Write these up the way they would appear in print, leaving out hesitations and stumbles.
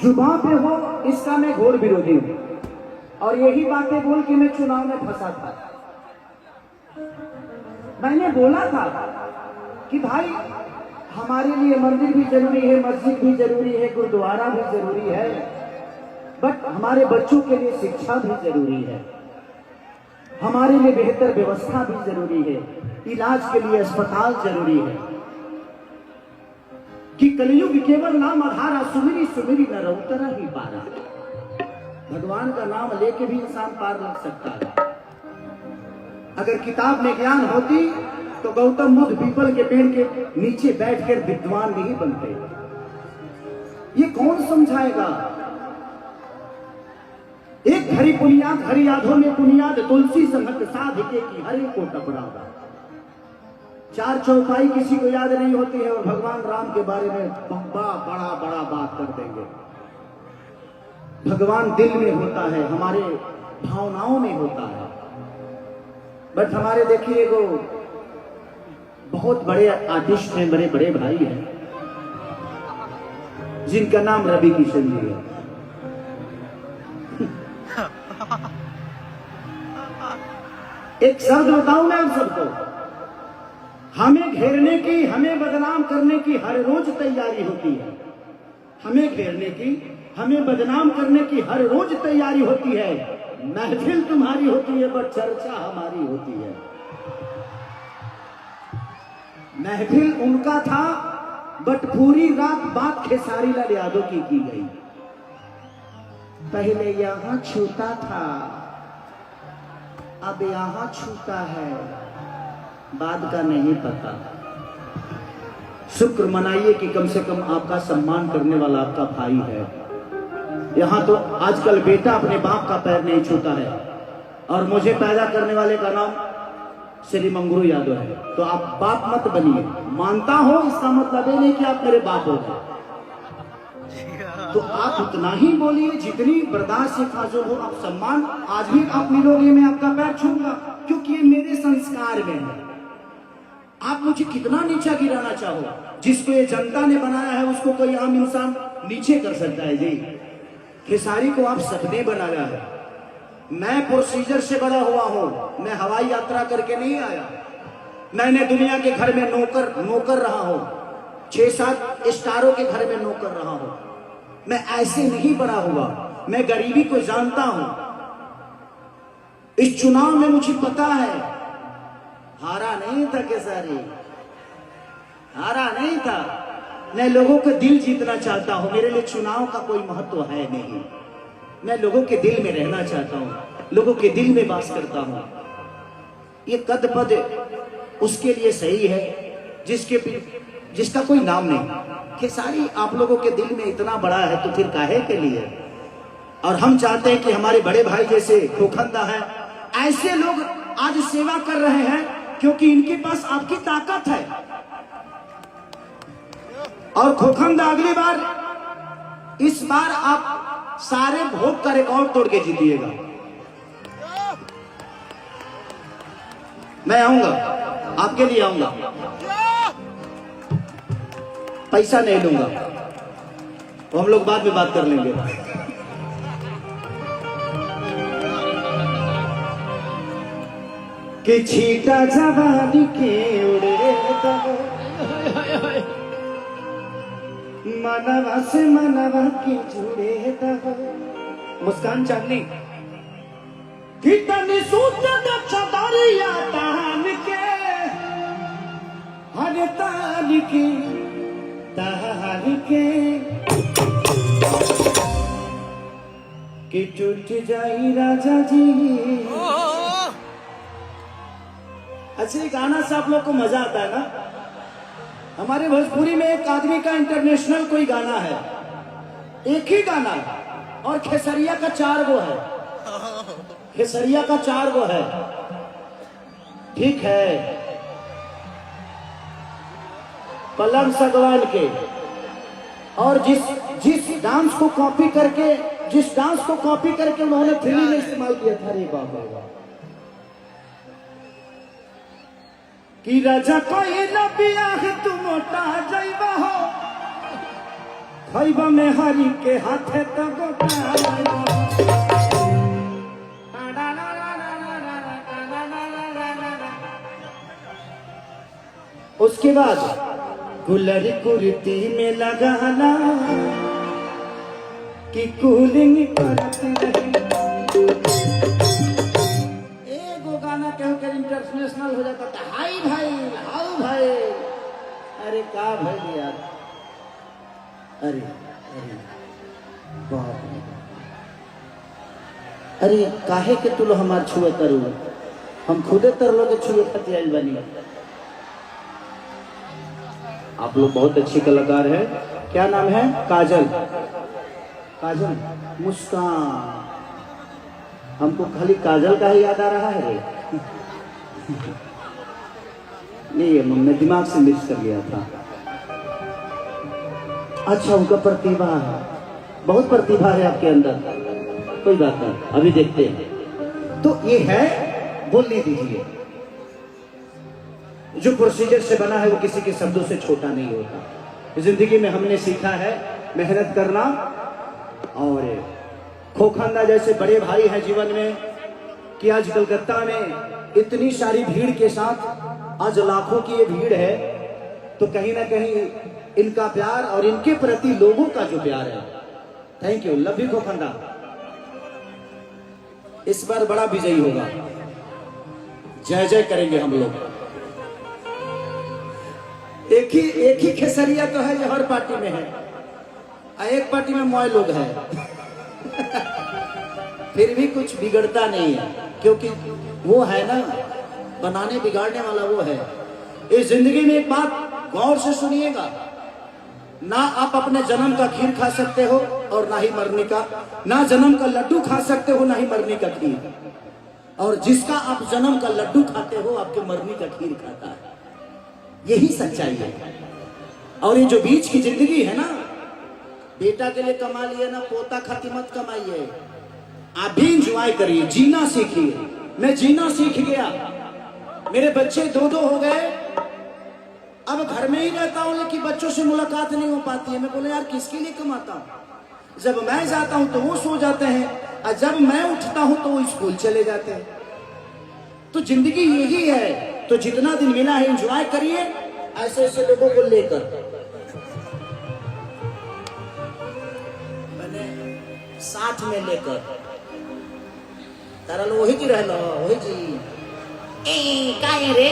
जुबां पे हो इसका मैं घोर विरोधी हूं, और यही बातें बोल के मैं चुनाव में फंसा था। मैंने बोला था कि भाई हमारे लिए मंदिर भी जरूरी है, मस्जिद भी जरूरी है, गुरुद्वारा भी जरूरी है, बट हमारे बच्चों के लिए शिक्षा भी जरूरी है, हमारे लिए बेहतर व्यवस्था भी जरूरी है, इलाज के लिए अस्पताल जरूरी है। कि कलयुग केवल नाम आधारा, सुमिरी सुमिरी न रउतरा ही पारा। भगवान का नाम लेके भी इंसान पार लग सकता है। अगर किताब में ज्ञान होती तो गौतम बुद्ध पीपल के पेड़ के नीचे बैठकर विद्वान नहीं बनते। ये कौन समझाएगा? एक हरि पुनियाद हरियाधो में पुनियाद, तुलसी संगत साधिके की हरि को टपरावा। चार चौपाई किसी को याद नहीं होती है और भगवान राम के बारे में बड़ा बड़ा बात कर देंगे। भगवान दिल में होता है, हमारे भावनाओं में होता है। बट हमारे देखिए वो बहुत बड़े आर्टिस्ट हैं, बड़े बड़े भाई हैं, जिनका नाम रवि किशन जी है। एक शब्द बताऊं मैं आप सबको, हमें घेरने की, हमें बदनाम करने की हर रोज तैयारी होती है। हमें घेरने की, हमें बदनाम करने की हर रोज तैयारी होती है। महफिल तुम्हारी होती है पर चर्चा हमारी होती है। महफिल उनका था बट पूरी रात बात खेसारी लाल यादव की गई। पहले यहां छूता था, अब यहां छूता है, बाद का नहीं पता। शुक्र मनाइए कि कम से कम आपका सम्मान करने वाला आपका भाई है। यहां तो आजकल बेटा अपने बाप का पैर नहीं छूता है, और मुझे पैदा करने वाले का नाम श्री मंगरू यादव है। तो आप बाप मत बनिए। मानता हो इसका मतलब ये नहीं कि आप मेरे बाप हो गए। तो आप उतना ही बोलिए जितनी बर्दाश्त से फाजुल हो। आप सम्मान आज भी आप मिलोगे, मैं आपका पैर छूंगा, क्योंकि ये मेरे संस्कार में है। आप मुझे कितना नीचा गिराना चाहो, जिसको ये जनता ने बनाया है उसको कोई आम इंसान नीचे कर सकता है जी। खेसारी को आप सबने बनाया है। मैं प्रोसीजर से बड़ा हुआ हूं, मैं हवाई यात्रा करके नहीं आया। मैंने दुनिया के घर में नौकर रहा हूं, 6-7 स्टारों के घर में नौकर रहा हूं। मैं ऐसे नहीं बड़ा हुआ, मैं गरीबी को जानता हूं। इस चुनाव में मुझे पता है, हारा नहीं था खेसारी, हारा नहीं था। मैं लोगों का दिल जीतना चाहता हूं। मेरे लिए चुनाव का कोई महत्व है नहीं। मैं लोगों के दिल में रहना चाहता हूं, लोगों के दिल में वास करता हूं। ये कद पद उसके लिए सही है जिसका कोई नाम नहीं। खेसारी आप लोगों के दिल में इतना बड़ा है तो फिर काहे के लिए? और हम चाहते हैं कि हमारे बड़े भाई जैसे खोखंदा है, ऐसे लोग आज सेवा कर रहे हैं, क्योंकि इनके पास आपकी ताकत है। और खोखंदा अगली बार, इस बार आप सारे वोट का रिकॉर्ड तोड़ के जीतिएगा। मैं आऊंगा, आपके लिए आऊंगा, पैसा नहीं लूंगा, तो हम लोग बाद में बात कर लेंगे। कि छीटा जवानी के उड़े मनवा से मनवा के जुड़े दहो। मुस्कान चांदनी कितनी सूचन चदरिया तान के, हर तान के कि टूट जाई राजा जी। अच्छा, ये गाना से आप लोग को मजा आता है ना? हमारे भोजपुरी में एक आदमी का इंटरनेशनल कोई गाना है, एक ही गाना, और खेसरिया का 4 गो है। खेसरिया का 4 गो है, ठीक है। पलंग सगवान के, और जिस डांस को कॉपी करके उन्होंने फिल्म में इस्तेमाल किया था। रे बाबा कि राजा कोई न पिया है, तुम मोटा जाइबा हो, खैबा में हरी के हाथे तो गोपाल। उसके बाद गुलरी कुर्ती में लगाना कि कूलिंग करते रहे। एगो गाना कहूँ के इंटरनेशनल हो जाता था, हाई भाई हाउ भाई। अरे का भाई यार, अरे अरे बाप रे, अरे काहे के तू लो हमार छुए करू, हम खुदे तर लोग छुए खातिर आइल बनी। आप लोग बहुत अच्छी कलाकार है। क्या नाम है? काजल। काजल, मुस्कान। हमको खाली काजल का ही याद आ रहा है। नहीं, ये मैं दिमाग से मिक्स कर लिया था। अच्छा, उनका प्रतिभा है, बहुत प्रतिभा है आपके अंदर। कोई बात नहीं, अभी देखते हैं। तो ये है, बोलने दीजिए। जो प्रोसीजर से बना है वो किसी के शब्दों से छोटा नहीं होता। जिंदगी में हमने सीखा है मेहनत करना, और खोखंदा जैसे बड़े भाई हैं जीवन में कि आज कलकत्ता में इतनी सारी भीड़ के साथ आज लाखों की ये भीड़ है, तो कहीं ना कहीं इनका प्यार और इनके प्रति लोगों का जो प्यार है, थैंक यू, लव यू खोखंदा। इस बार बड़ा विजयी होगा, जय जय करेंगे हम लोग। एक ही खेसरिया तो है जो हर पार्टी में है, एक पार्टी में मोए लोग हैं। फिर भी कुछ बिगड़ता नहीं है, क्योंकि वो है ना, बनाने बिगाड़ने वाला वो है। इस जिंदगी में एक बात गौर से सुनिएगा, ना आप अपने जन्म का खीर खा सकते हो और ना ही मरने का, ना जन्म का लड्डू खा सकते हो ना ही मरने का खीर। और जिसका आप जन्म का लड्डू खाते हो आपके मरने का खीर खाता है, यही सच्चाई है। और ये जो बीच की जिंदगी है ना, बेटा के लिए कमा लिए ना, पोता खाती मत कमाइए। आप भी इंजॉय करिए, जीना सीखिए। मैं जीना सीख गया, मेरे बच्चे दो हो गए, अब घर में ही रहता हूं, लेकिन बच्चों से मुलाकात नहीं हो पाती है। मैं बोले यार किसके लिए कमाता हूं? जब मैं जाता हूं तो वो सो जाते हैं, और जब मैं उठता हूं तो वो स्कूल चले जाते हैं। तो जिंदगी यही है। तो जितना दिन मिला है एंजॉय करिए, ऐसे ऐसे लोगों को लेकर। मैंने साथ में लेकर तारा लो वही जी रह लो, वही जी काहे रे,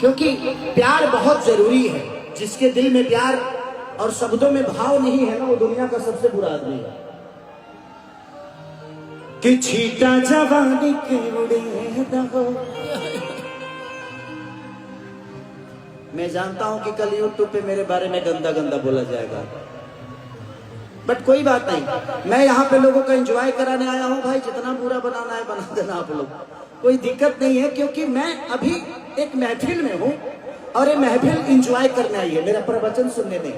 क्योंकि प्यार बहुत जरूरी है। जिसके दिल में प्यार और शब्दों में भाव नहीं है ना, वो दुनिया का सबसे बुरा आदमी है। कि छीटा जवानी के उड़े दहो। मैं जानता हूं कि कल यूट्यूब पे मेरे बारे में गंदा गंदा बोला जाएगा, बट कोई बात नहीं। मैं यहाँ पे लोगों का एंजॉय कराने आया हूँ भाई। जितना बुरा बनाना है बना देना आप लोग, कोई दिक्कत नहीं है। क्योंकि मैं अभी एक महफिल में हूँ और ये महफिल एंजॉय करने आई है, मेरा प्रवचन सुनने में।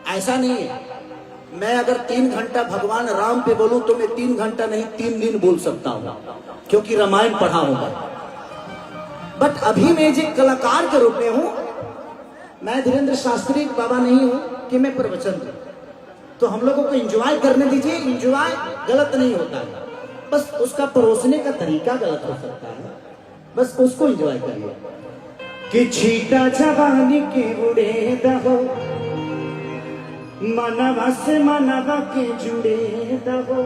ऐसा नहीं है मैं अगर 3 घंटा भगवान राम पे बोलूं तो मैं 3 घंटा नहीं 3 दिन बोल सकता हूं, क्योंकि रामायण पढ़ा होगा। बट अभी मैं एक कलाकार के रूप में हूं। मैं धीरेन्द्र शास्त्री बाबा नहीं हूं कि मैं प्रवचन दूं। तो हम लोगों को एंजॉय करने दीजिए। एंजॉय गलत नहीं होता है, बस उसका परोसने का तरीका गलत हो सकता है, बस उसको एंजॉय करिए। कि छीटा जवानी के उड़े दहो, मनवा से मनवा के जुड़े दहो।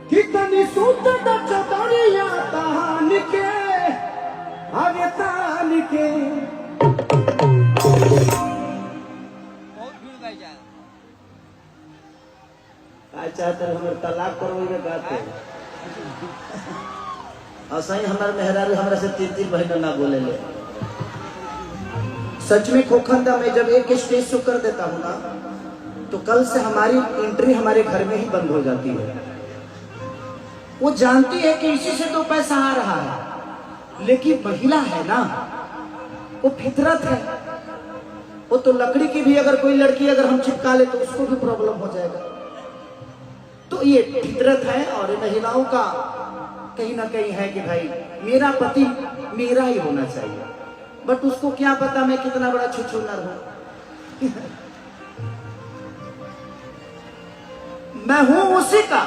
कितनी सूत चतरिया तान के आगे तान के। चाहते हमारे तलाक करवाइए गाते और सही हमारे मेहरारू हमारे से 3 महीना ना बोले ले। सच में खोखंदा में जब एक स्टेज शो कर देता हूँ ना, तो कल से हमारी एंट्री हमारे घर में ही बंद हो जाती है। वो जानती है कि इसी से तो पैसा आ रहा है, लेकिन महिला है ना, वो फितरत है। वो तो लकड़ी की भी अगर कोई लड़की अगर हम चिपका ले तो उसको भी प्रॉब्लम हो जाएगा। तो ये फितरत है। और महिलाओं का कहीं ना कहीं है कि भाई मेरा पति मेरा ही होना चाहिए, बट उसको क्या पता मैं कितना बड़ा छुछुनर हूं। मैं हूं उसी का,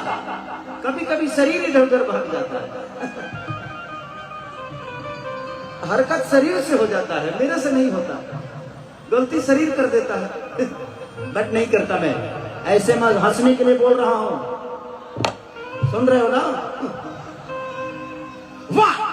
कभी कभी शरीर इधर उधर भाग जाता है। हरकत शरीर से हो जाता है, मेरे से नहीं होता। गलती शरीर कर देता है, बट नहीं करता मैं। ऐसे मैं हंसने के लिए बोल रहा हूं, सुन रहे हो ना? वाह